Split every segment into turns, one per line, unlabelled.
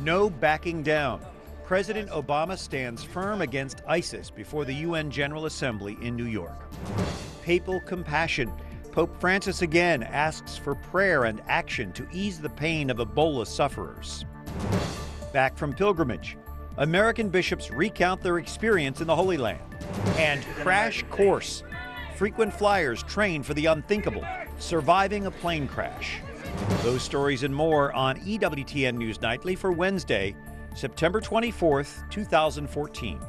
No backing down. President Obama stands firm against ISIS before the UN General Assembly in New York. Papal compassion. Pope Francis again asks for prayer and action to ease the pain of Ebola sufferers. Back from pilgrimage. American bishops recount their experience in the Holy Land. And crash course. Frequent flyers train for the unthinkable, surviving a plane crash. Those stories and more on EWTN News Nightly for Wednesday, September 24th, 2014.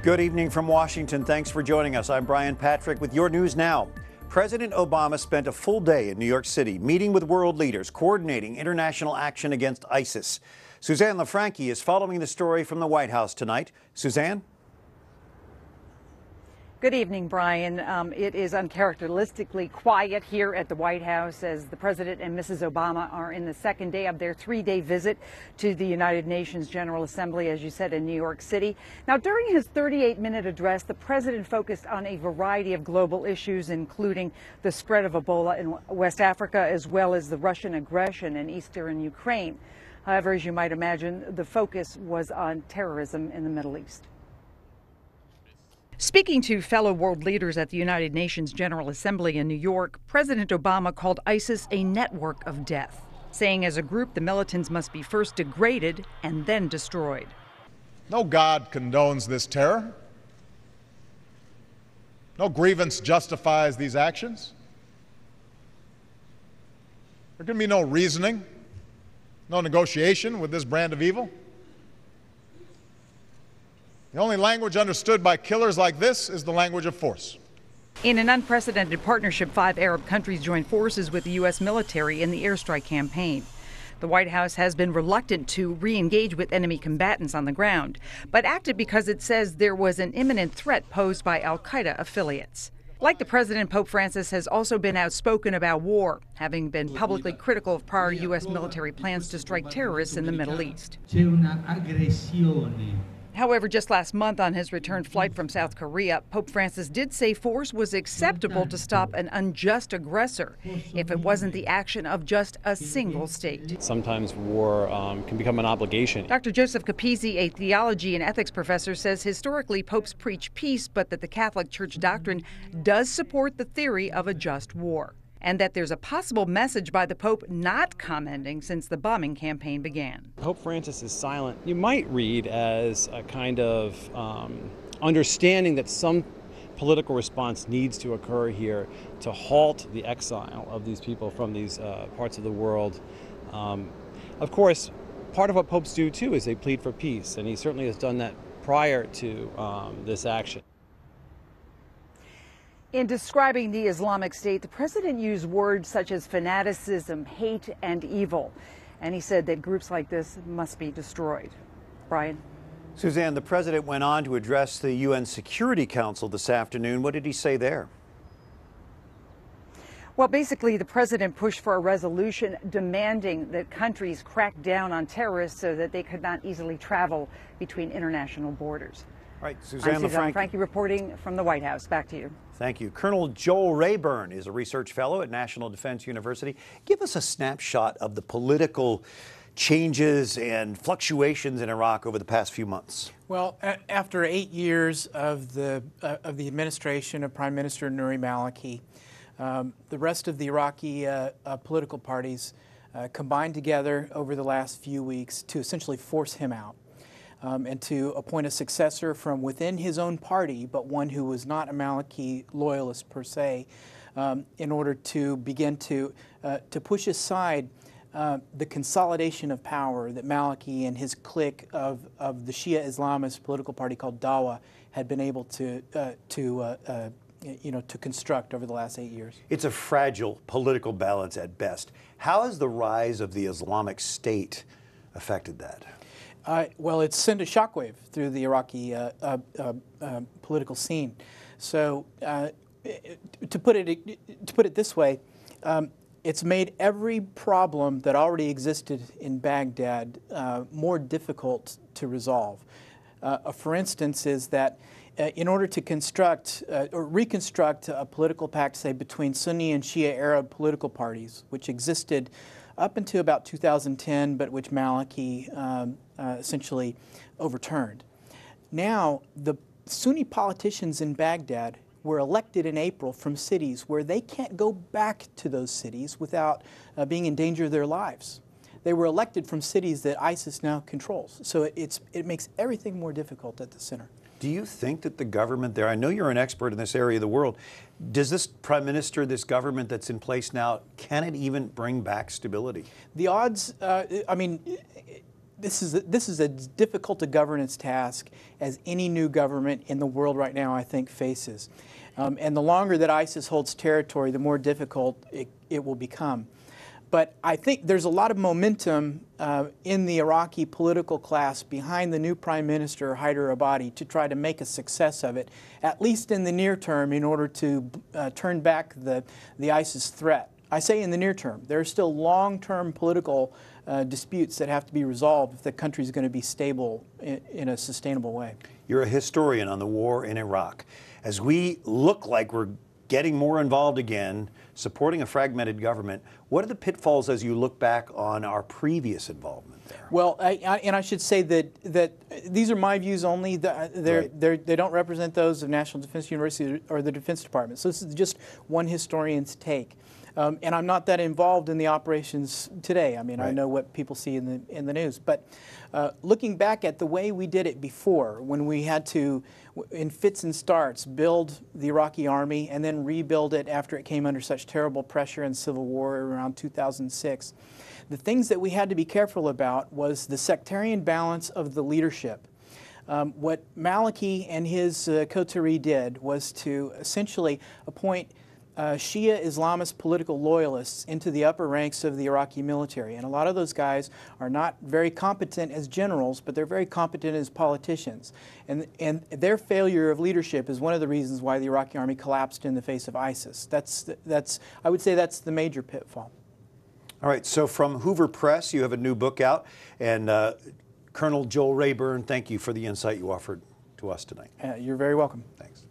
Good evening from Washington. Thanks for joining us. I'm Brian Patrick with your news now. President Obama spent a full day in New York City meeting with world leaders, coordinating international action against ISIS. Susanne LaFrankie is following the story from the White House tonight. Susanne?
Good evening, Brian. It is uncharacteristically quiet here at the White House as the President and Mrs. Obama are in the second day of their three-day visit to the United Nations General Assembly, as you said, in New York City. Now, during his 38-minute address, the President focused on a variety of global issues, including the spread of Ebola in West Africa, as well as the Russian aggression in eastern Ukraine. However, as you might imagine, the focus was on terrorism in the Middle East. Speaking to fellow world leaders at the United Nations General Assembly in New York, President Obama called ISIS a network of death, saying as a group the militants must be first degraded and then destroyed.
No God condones this terror. No grievance justifies these actions. There can be no reasoning, no negotiation with this brand of evil. The only language understood by killers like this is the language of force.
In an unprecedented partnership, 5 Arab countries joined forces with the U.S. military in the airstrike campaign. The White House has been reluctant to re-engage with enemy combatants on the ground, but acted because it says there was an imminent threat posed by al-Qaeda affiliates. Like the president, Pope Francis has also been outspoken about war, having been publicly critical of prior U.S. military plans to strike terrorists in the Middle East. However, just last month on his return flight from South Korea, Pope Francis did say force was acceptable to stop an unjust aggressor if it wasn't the action of just a single state.
Sometimes war can become an obligation.
Dr. Joseph Capizzi, a theology and ethics professor, says historically popes preach peace, but that the Catholic Church doctrine does support the theory of a just war, and that there's a possible message by the Pope not commenting since the bombing campaign began.
Pope Francis is silent. You might read as a kind of understanding that some political response needs to occur here to halt the exile of these people from these parts of the world. Of course, part of what popes do, too, is they plead for peace, and he certainly has done that prior to this action.
In describing the Islamic State, the president used words such as fanaticism, hate, and evil. And he said that groups like this must be destroyed. Brian?
Susanne, the president went on to address the UN Security Council this afternoon. What did he say there?
Well, basically, the president pushed for a resolution demanding that countries crack down on terrorists so that they could not easily travel between international borders.
All right, Susanne
LaFrankie reporting from the White House. Back to you.
Thank you. Colonel Joel Rayburn is a research fellow at National Defense University. Give us a snapshot of the political changes and fluctuations in Iraq over the past few months.
Well, after 8 years of the administration of Prime Minister Nouri Maliki, the rest of the Iraqi political parties combined together over the last few weeks to essentially force him out. And to appoint a successor from within his own party, but one who was not a Maliki loyalist per se, in order to begin to push aside the consolidation of power that Maliki and his clique of the Shia Islamist political party called Dawa had been able to construct over the last 8 years.
It's a fragile political balance at best. How has the rise of the Islamic State affected that?
Well, it's sent a shockwave through the Iraqi political scene. So, to put it this way, it's made every problem that already existed in Baghdad more difficult to resolve. For instance, is that in order to construct or reconstruct a political pact, say, between Sunni and Shia Arab political parties, which existed up until about 2010, but which Maliki essentially overturned. Now, the Sunni politicians in Baghdad were elected in April from cities where they can't go back to those cities without being in danger of their lives. They were elected from cities that ISIS now controls. So it makes everything more difficult at the center.
Do you think that the government there, I know you're an expert in this area of the world, does this prime minister, this government that's in place now, can it even bring back stability?
The odds, I mean, this is as difficult a governance task as any new government in the world right now, I think, faces. And the longer that ISIS holds territory, the more difficult it will become. But I think there's a lot of momentum in the Iraqi political class behind the new Prime Minister, Haider Abadi, to try to make a success of it, at least in the near term, in order to turn back the ISIS threat. I say in the near term. There are still long-term political disputes that have to be resolved if the country is going to be stable in a sustainable way.
You're a historian on the war in Iraq. As we look like we're getting more involved again, supporting a fragmented government, what are the pitfalls as you look back on our previous involvement there?
Well, I should say that these are my views only. They don't represent those of National Defense University or the Defense Department. So this is just one historian's take. And I'm not that involved in the operations today. I mean, I know what people see in the news. But looking back at the way we did it before, when we had to, in fits and starts, build the Iraqi army and then rebuild it after it came under such terrible pressure and civil war around 2006, the things that we had to be careful about was the sectarian balance of the leadership. What Maliki and his coterie did was to essentially appoint Shia Islamist political loyalists into the upper ranks of the Iraqi military. And a lot of those guys are not very competent as generals, but they're very competent as politicians. And their failure of leadership is one of the reasons why the Iraqi army collapsed in the face of ISIS. I would say that's the major pitfall.
All right, so from Hoover Press, you have a new book out. And Colonel Joel Rayburn, thank you for the insight you offered to us tonight.
You're very welcome.
Thanks.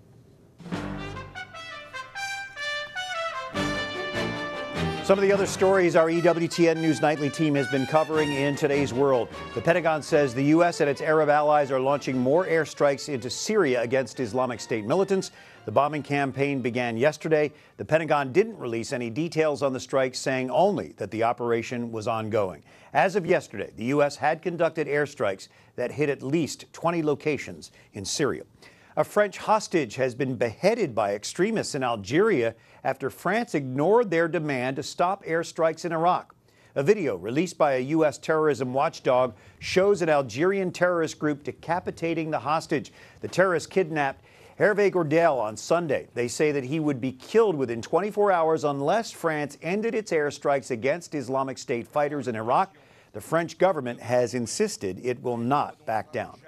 Some of the other stories our EWTN News Nightly team has been covering in today's world. The Pentagon says the U.S. and its Arab allies are launching more airstrikes into Syria against Islamic State militants. The bombing campaign began yesterday. The Pentagon didn't release any details on the strikes, saying only that the operation was ongoing. As of yesterday, the U.S. had conducted airstrikes that hit at least 20 locations in Syria. A French hostage has been beheaded by extremists in Algeria after France ignored their demand to stop airstrikes in Iraq. A video released by a U.S. terrorism watchdog shows an Algerian terrorist group decapitating the hostage. The terrorists kidnapped Hervé Gordel on Sunday. They say that he would be killed within 24 hours unless France ended its airstrikes against Islamic State fighters in Iraq. The French government has insisted it will not back down.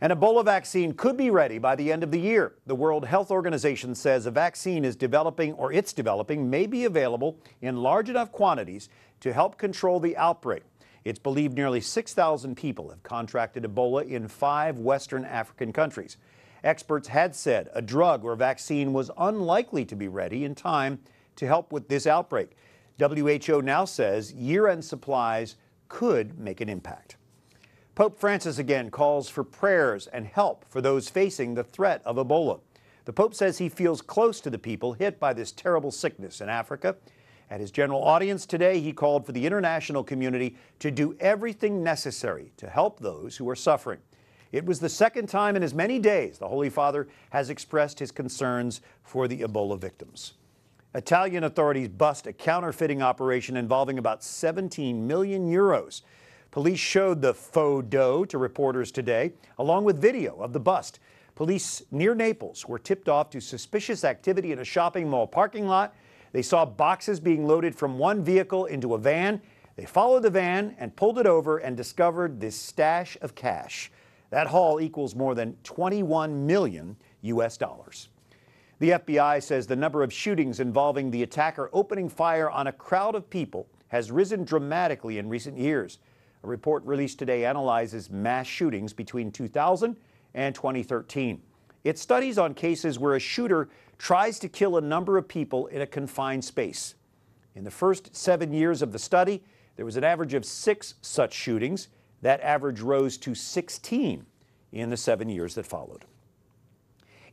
An Ebola vaccine could be ready by the end of the year. The World Health Organization says a vaccine is developing, or it's developing, may be available in large enough quantities to help control the outbreak. It's believed nearly 6,000 people have contracted Ebola in 5 Western African countries. Experts had said a drug or vaccine was unlikely to be ready in time to help with this outbreak. WHO now says year-end supplies could make an impact. Pope Francis again calls for prayers and help for those facing the threat of Ebola. The Pope says he feels close to the people hit by this terrible sickness in Africa. At his general audience today, he called for the international community to do everything necessary to help those who are suffering. It was the second time in as many days the Holy Father has expressed his concerns for the Ebola victims. Italian authorities bust a counterfeiting operation involving about 17 million euros. Police showed the faux dough to reporters today, along with video of the bust. Police near Naples were tipped off to suspicious activity in a shopping mall parking lot. They saw boxes being loaded from one vehicle into a van. They followed the van and pulled it over and discovered this stash of cash. That haul equals more than 21 million US dollars. The FBI says the number of shootings involving the attacker opening fire on a crowd of people has risen dramatically in recent years. A report released today analyzes mass shootings between 2000 and 2013. It studies on cases where a shooter tries to kill a number of people in a confined space. In the first 7 years of the study, there was an average of 6 such shootings. That average rose to 16 in the 7 years that followed.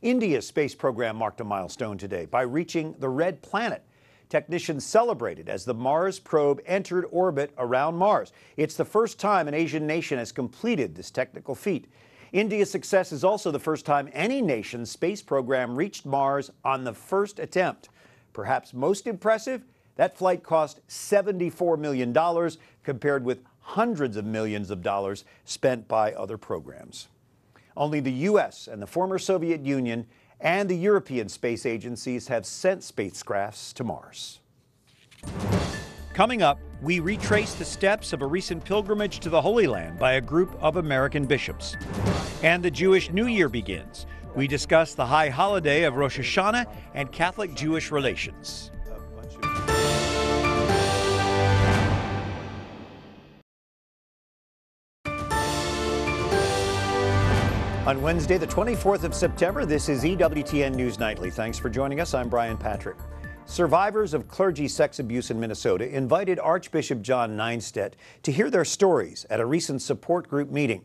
India's space program marked a milestone today by reaching the red planet. Technicians celebrated as the Mars probe entered orbit around Mars. It's the first time an Asian nation has completed this technical feat. India's success is also the first time any nation's space program reached Mars on the first attempt. Perhaps most impressive, that flight cost $74 million compared with hundreds of millions of dollars spent by other programs. Only the U.S. and the former Soviet Union and the European space agencies have sent spacecrafts to Mars. Coming up, we retrace the steps of a recent pilgrimage to the Holy Land by a group of American bishops. And the Jewish New Year begins. We discuss the high holiday of Rosh Hashanah and Catholic-Jewish relations. On Wednesday, the 24th of September, this is EWTN News Nightly. Thanks for joining us. I'm Brian Patrick. Survivors of clergy sex abuse in Minnesota invited Archbishop John Nienstedt to hear their stories at a recent support group meeting.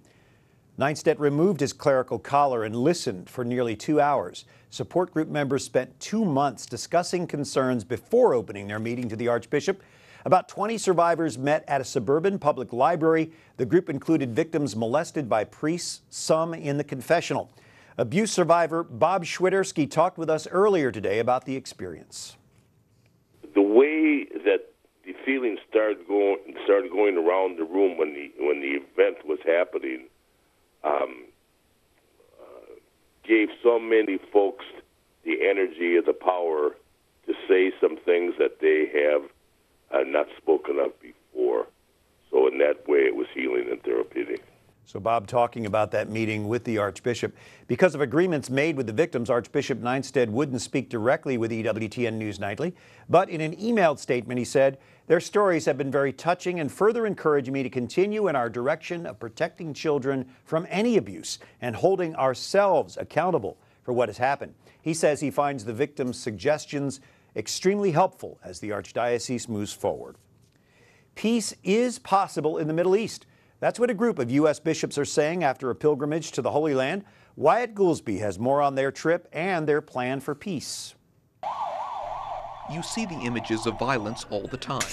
Nienstedt removed his clerical collar and listened for nearly 2 hours. Support group members spent 2 months discussing concerns before opening their meeting to the Archbishop. About 20 survivors met at a suburban public library. The group included victims molested by priests, some in the confessional. Abuse survivor Bob Schwiderski talked with us earlier today about the experience.
The way that the feelings started going around the room when the event was happening gave so many folks the energy and the power to say some things that they have not spoken of before. So in that way, it was healing and therapeutic.
So Bob talking about that meeting with the Archbishop. Because of agreements made with the victims, Archbishop Nienstedt wouldn't speak directly with EWTN News Nightly. But in an emailed statement, he said, "Their stories have been very touching and further encourage me to continue in our direction of protecting children from any abuse and holding ourselves accountable for what has happened." He says he finds the victims' suggestions extremely helpful as the Archdiocese moves forward. Peace is possible in the Middle East. That's what a group of U.S. bishops are saying after a pilgrimage to the Holy Land. Wyatt Goolsby has more on their trip and their plan for peace.
You see the images of violence all the time.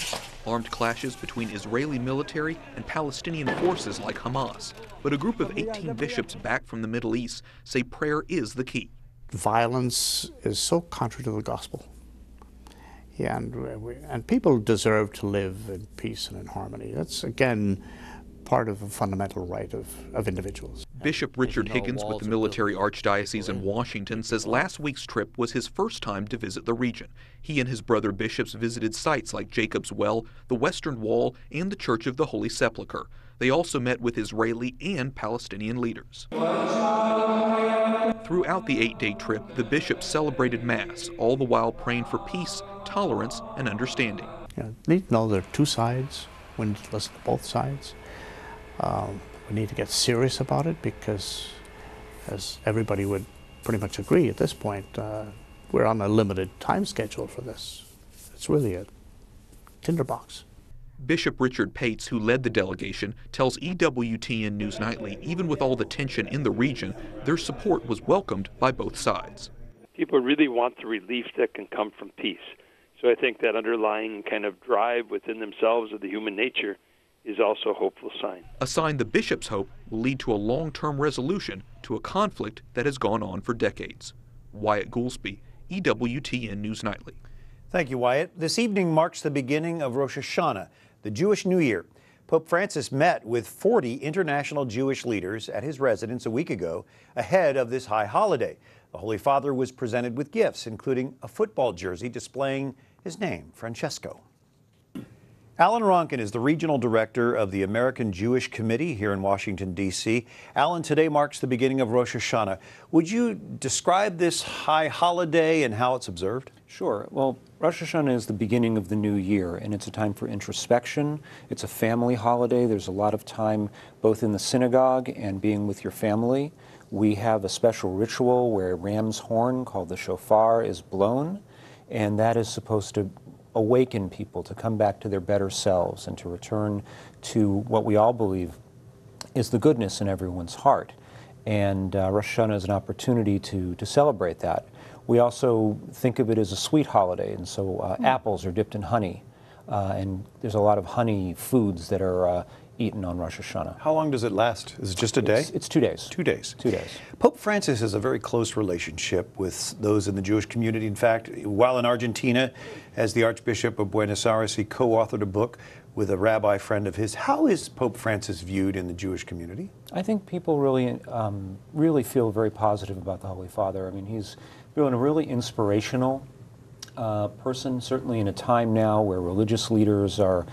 Armed clashes between Israeli military and Palestinian forces like Hamas. But a group of 18 bishops back from the Middle East say prayer is the key.
Violence is so contrary to the gospel. Yeah, and people deserve to live in peace and in harmony. That's, again, part of a fundamental right of individuals.
Bishop Richard Higgins with the Military Archdiocese in Washington says last week's trip was his first time to visit the region. He and his brother bishops visited sites like Jacob's Well, the Western Wall, and the Church of the Holy Sepulchre. They also met with Israeli and Palestinian leaders. Throughout the 8-day trip, the bishops celebrated Mass, all the while praying for peace, tolerance, and understanding.
You need to know there are two sides. We need to listen to both sides. We need to get serious about it because, as everybody would pretty much agree at this point, we're on a limited time schedule for this. It's really a tinderbox.
Bishop Richard Pates, who led the delegation, tells EWTN News Nightly, even with all the tension in the region, their support was welcomed by both sides.
People really want the relief that can come from peace. So I think that underlying kind of drive within themselves of the human nature is also a hopeful sign.
A sign the bishops hope will lead to a long-term resolution to a conflict that has gone on for decades. Wyatt Goolsby, EWTN News Nightly.
Thank you, Wyatt. This evening marks the beginning of Rosh Hashanah, the Jewish New Year. Pope Francis met with 40 international Jewish leaders at his residence a week ago ahead of this high holiday. The Holy Father was presented with gifts, including a football jersey displaying his name, Francesco. Alan Ronkin is the regional director of the American Jewish Committee here in Washington, D.C. Alan, today marks the beginning of Rosh Hashanah. Would you describe this high holiday and how it's observed?
Sure. Well, Rosh Hashanah is the beginning of the new year, and it's a time for introspection. It's a family holiday. There's a lot of time both in the synagogue and being with your family. we have a special ritual where a ram's horn called the shofar is blown, and that is supposed to awaken people to come back to their better selves and to return to what we all believe is the goodness in everyone's heart. And Rosh Hashanah is an opportunity to celebrate that. We also think of it as a sweet holiday, and so apples are dipped in honey, and there's a lot of honey foods that are eaten on Rosh Hashanah.
How long does it last? Is it just a day?
It's 2 days.
2 days.
2 days.
Pope Francis has a very close relationship with those in the Jewish community. In fact, while in Argentina, as the Archbishop of Buenos Aires, he co-authored a book with a rabbi friend of his. How is Pope Francis viewed in the Jewish community?
I think people really feel very positive about the Holy Father. I mean, he's been a really inspirational person, certainly in a time now where religious leaders are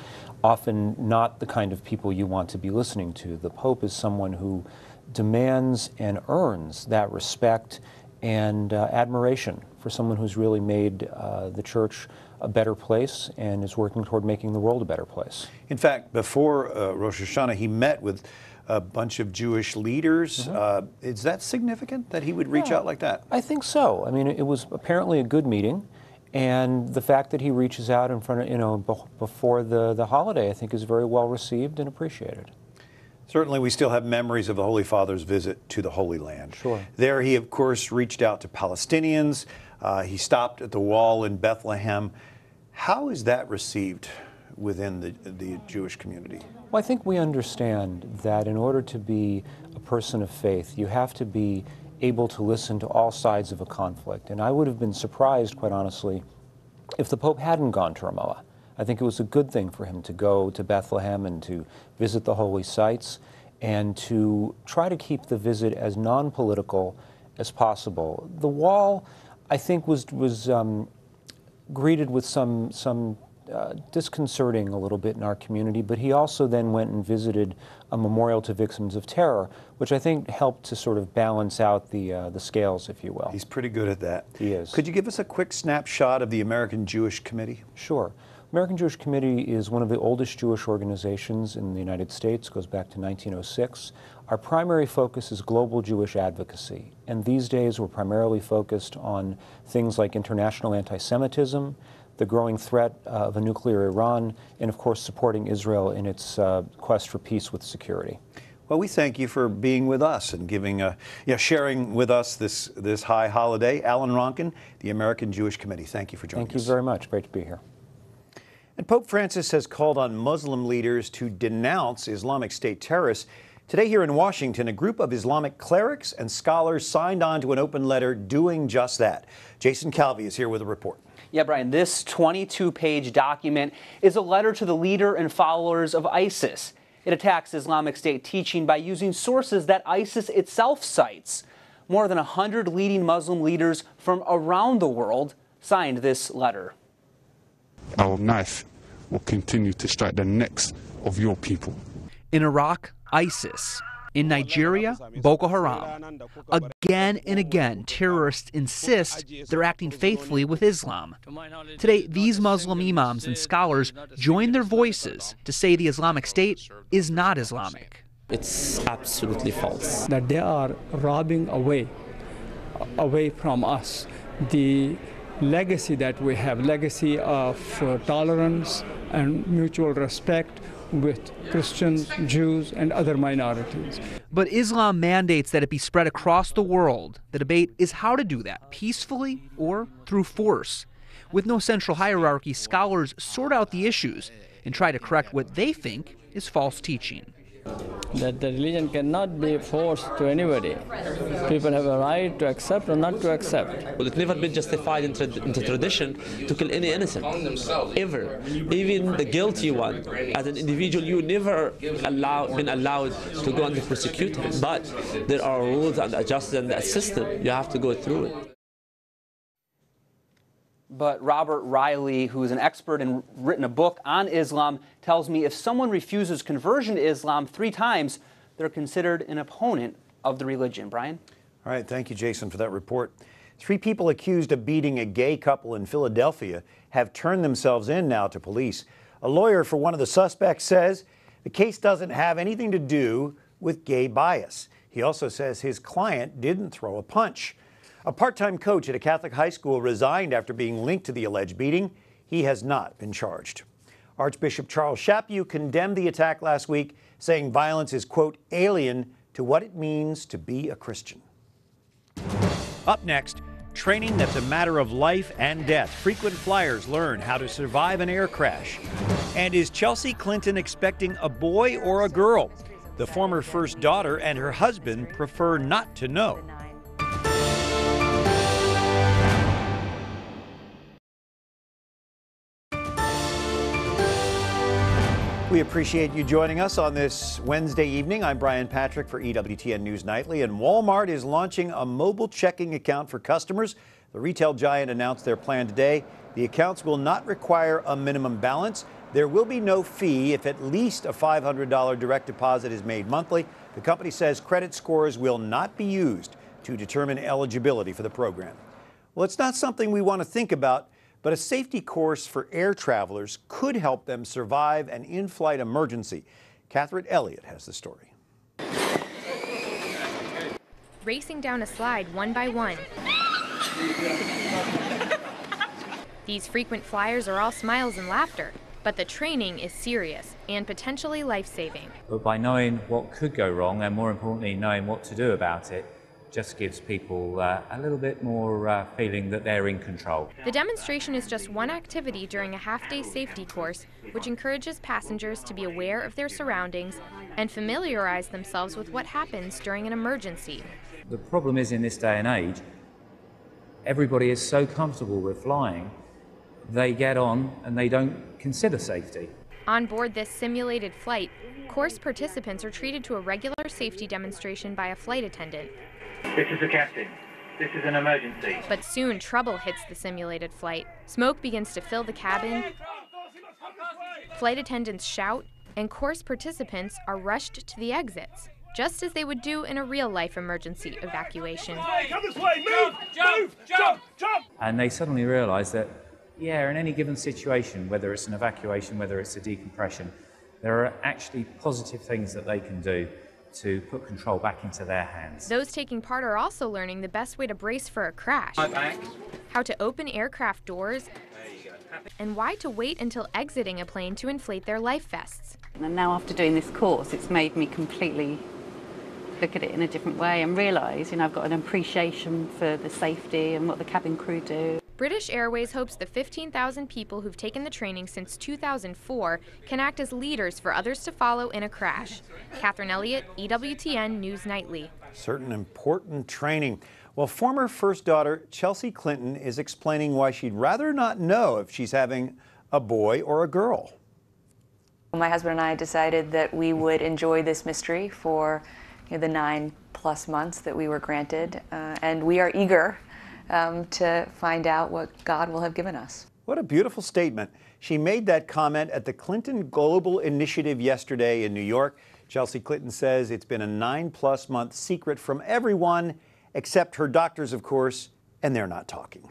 often not the kind of people you want to be listening to. The Pope is someone who demands and earns that respect and admiration for someone who's really made the Church a better place and is working toward making the world a better place.
In fact, before Rosh Hashanah, he met with a bunch of Jewish leaders. Is that significant that he would reach out like that?
I think so. I mean, it was apparently a good meeting. And the fact that he reaches out in front of, before the holiday, I think is very well received and appreciated.
Certainly, we still have memories of the Holy Father's visit to the Holy Land.
Sure.
There, he, of course, reached out to Palestinians. He stopped at the wall in Bethlehem. How is that received within the Jewish community?
Well, I think we understand that in order to be a person of faith, you have to be able to listen to all sides of a conflict. And I would have been surprised, quite honestly, if the Pope hadn't gone to Ramallah. I think it was a good thing for him to go to Bethlehem and to visit the holy sites and to try to keep the visit as non-political as possible. The wall, I think, was greeted with some disconcerting a little bit in our community, but he also then went and visited a memorial to victims of terror, which I think helped to sort of balance out the scales, if you will.
He's pretty good at that.
He is.
Could you give us a quick snapshot of the American Jewish Committee?
Sure. American Jewish Committee is one of the oldest Jewish organizations in the United States, goes back to 1906. Our primary focus is global Jewish advocacy, and these days we're primarily focused on things like international anti-Semitism, the growing threat of a nuclear Iran, and of course supporting Israel in its quest for peace with security.
Well, we thank you for being with us and giving, sharing with us this high holiday. Alan Ronkin, the American Jewish Committee. Thank you for joining us.
Thank you very much. Great to be here.
And Pope Francis has called on Muslim leaders to denounce Islamic State terrorists. Today here in Washington, a group of Islamic clerics and scholars signed on to an open letter doing just that. Jason Calvi is here with a report.
Yeah, Brian, this 22-page document is a letter to the leader and followers of ISIS. It attacks Islamic State teaching by using sources that ISIS itself cites. More than 100 leading Muslim leaders from around the world signed this letter.
Our knife will continue to strike the necks of your people.
In Iraq, ISIS. In Nigeria, Boko Haram. Again and again, terrorists insist they're acting faithfully with Islam. Today, these Muslim imams and scholars join their voices to say the Islamic State is not Islamic.
It's absolutely false.
That they are robbing away from us the legacy that we have, legacy of tolerance and mutual respect with Christians, Jews, and other minorities.
But Islam mandates that it be spread across the world. The debate is how to do that, peacefully or through force. With no central hierarchy, scholars sort out the issues and try to correct what they think is false teaching.
That the religion cannot be forced to anybody. People have a right to accept or not to accept.
Well, it's never been justified in tradition to kill any innocent, ever. Even the guilty one. As an individual, you never been allowed to go and prosecute him. But there are rules and justice and a system. You have to go through it.
But Robert Riley, who is an expert and written a book on Islam, tells me if someone refuses conversion to Islam 3 times, they're considered an opponent of the religion. Brian?
All right, thank you, Jason, for that report. 3 people accused of beating a gay couple in Philadelphia have turned themselves in now to police. A lawyer for one of the suspects says the case doesn't have anything to do with gay bias. He also says his client didn't throw a punch. A part-time coach at a Catholic high school resigned after being linked to the alleged beating. He has not been charged. Archbishop Charles Chaput condemned the attack last week, saying violence is, quote, alien to what it means to be a Christian. Up next, training that's a matter of life and death. Frequent flyers learn how to survive an air crash. And is Chelsea Clinton expecting a boy or a girl? The former first daughter and her husband prefer not to know. We appreciate you joining us on this Wednesday evening. I'm Brian Patrick for EWTN News Nightly, and Walmart is launching a mobile checking account for customers. The retail giant announced their plan today. The accounts will not require a minimum balance. There will be no fee if at least a $500 direct deposit is made monthly. The company says credit scores will not be used to determine eligibility for the program. Well, it's not something we want to think about, but a safety course for air travelers could help them survive an in-flight emergency. Catherine Elliott has the story.
Racing down a slide one by one. These frequent flyers are all smiles and laughter, but the training is serious and potentially life-saving.
But by knowing what could go wrong, and more importantly, knowing what to do about it, just gives people a little bit more feeling that they're in control.
The demonstration is just one activity during a half-day safety course, which encourages passengers to be aware of their surroundings and familiarize themselves with what happens during an emergency.
The problem is, in this day and age, everybody is so comfortable with flying, they get on and they don't consider safety.
On board this simulated flight, course participants are treated to a regular safety demonstration by a flight attendant.
This is the captain. This is an emergency.
But soon trouble hits the simulated flight. Smoke begins to fill the cabin. Flight attendants shout, and course participants are rushed to the exits, just as they would do in a real-life emergency evacuation.
Come this way! Move! Move! Jump! Jump!
And they suddenly realise that, yeah, in any given situation, whether it's an evacuation, whether it's a decompression, there are actually positive things that they can do to put control back into their hands.
Those taking part are also learning the best way to brace for a crash, how to open aircraft doors, and why to wait until exiting a plane to inflate their life vests.
And now after doing this course, it's made me completely look at it in a different way and realise, I've got an appreciation for the safety and what the cabin crew do.
British Airways hopes the 15,000 people who've taken the training since 2004 can act as leaders for others to follow in a crash. Catherine Elliott, EWTN News Nightly.
Certain important training. Well, former first daughter Chelsea Clinton is explaining why she'd rather not know if she's having a boy or a girl.
My husband and I decided that we would enjoy this mystery for the 9+ months that we were granted, and we are eager to find out what God will have given us.
What a beautiful statement. She made that comment at the Clinton Global Initiative yesterday in New York. Chelsea Clinton says it's been a 9+ month secret from everyone except her doctors, of course, and they're not talking.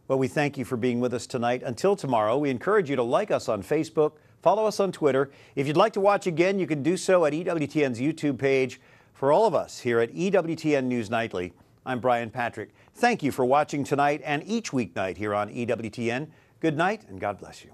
Well, we thank you for being with us tonight. Until tomorrow, we encourage you to like us on Facebook, follow us on Twitter. If you'd like to watch again, you can do so at EWTN's YouTube page. For all of us here at EWTN News Nightly, I'm Brian Patrick. Thank you for watching tonight and each weeknight here on EWTN. Good night and God bless you.